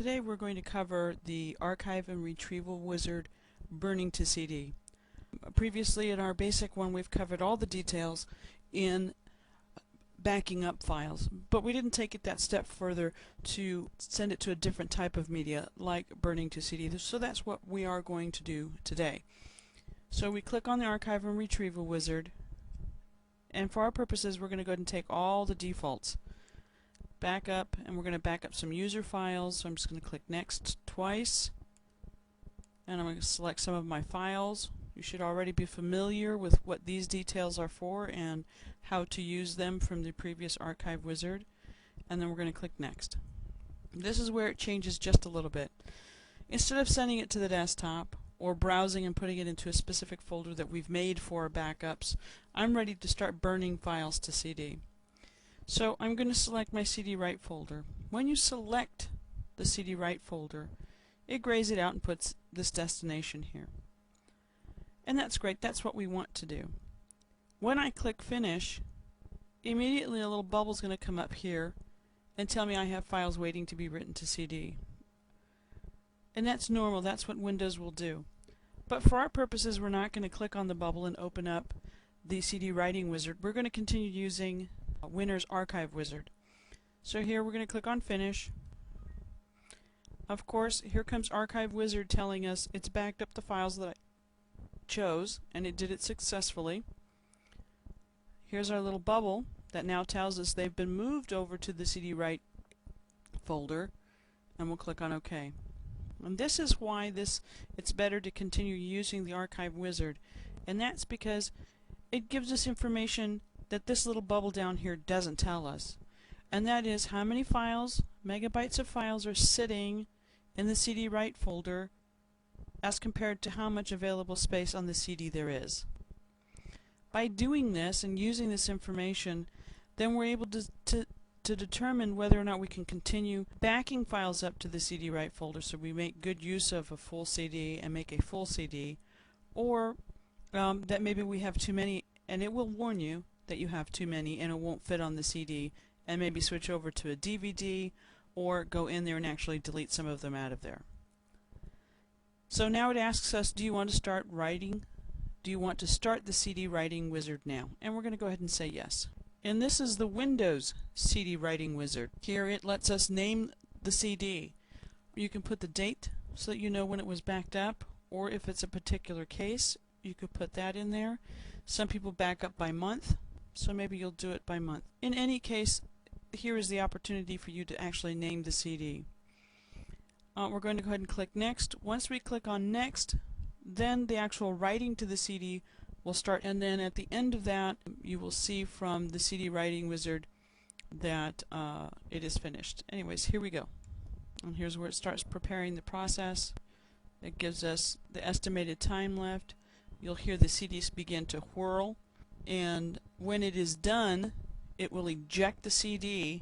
Today we're going to cover the archive and retrieval wizard burning to CD. Previously in our basic one we've covered all the details in backing up files, but we didn't take it that step further to send it to a different type of media like burning to CD. So that's what we are going to do today. So we click on the archive and retrieval wizard, and for our purposes we're going to go ahead and take all the defaults. Back up, and we're going to back up some user files, so I'm just going to click next twice, and I'm going to select some of my files. You should already be familiar with what these details are for and how to use them from the previous archive wizard, and then we're going to click next. This is where it changes just a little bit. Instead of sending it to the desktop or browsing and putting it into a specific folder that we've made for our backups, I'm ready to start burning files to CD. So I'm going to select my CD-Write folder. When you select the CD-Write folder, it grays it out and puts this destination here. And that's great, that's what we want to do. When I click Finish, immediately a little bubble is going to come up here and tell me I have files waiting to be written to CD. And that's normal, that's what Windows will do. But for our purposes, we're not going to click on the bubble and open up the CD Writing Wizard. We're going to continue using Winner's Archive Wizard. So here we're going to click on Finish. Of course, here comes Archive Wizard telling us it's backed up the files that I chose, and it did it successfully. Here's our little bubble that now tells us they've been moved over to the CD-Write folder, and we'll click on OK. And this is why it's better to continue using the Archive Wizard, and that's because it gives us information that this little bubble down here doesn't tell us, and that is how many files, megabytes of files, are sitting in the CD-Write folder as compared to how much available space on the CD there is. By doing this and using this information, then we're able to determine whether or not we can continue backing files up to the CD-Write folder so we make good use of a full CD and make a full CD, or that maybe we have too many, and it will warn you that you have too many and it won't fit on the CD, and maybe switch over to a DVD or go in there and actually delete some of them out of there. So now it asks us, do you want to start writing? Do you want to start the CD Writing Wizard now? And we're going to go ahead and say yes. And this is the Windows CD Writing Wizard. Here it lets us name the CD. You can put the date so that you know when it was backed up, or if it's a particular case, you could put that in there. Some people back up by month, so maybe you'll do it by month. In any case, here is the opportunity for you to actually name the CD. We're going to go ahead and click Next. Once we click on Next, then the actual writing to the CD will start, and then at the end of that you will see from the CD Writing Wizard that it is finished. Anyways, here we go. And here's where it starts preparing the process. It gives us the estimated time left. You'll hear the CDs begin to whirl, and when it is done, it will eject the CD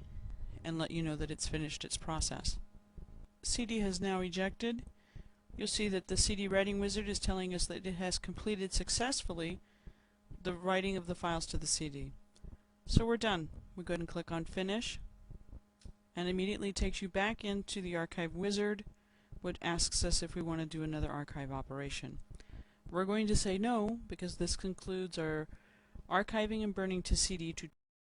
and let you know that it's finished its process. CD has now ejected. You'll see that the CD Writing Wizard is telling us that it has completed successfully the writing of the files to the CD. So we're done. We go ahead and click on Finish, and immediately takes you back into the Archive Wizard, which asks us if we want to do another archive operation. We're going to say no, because this concludes our archiving and burning to CD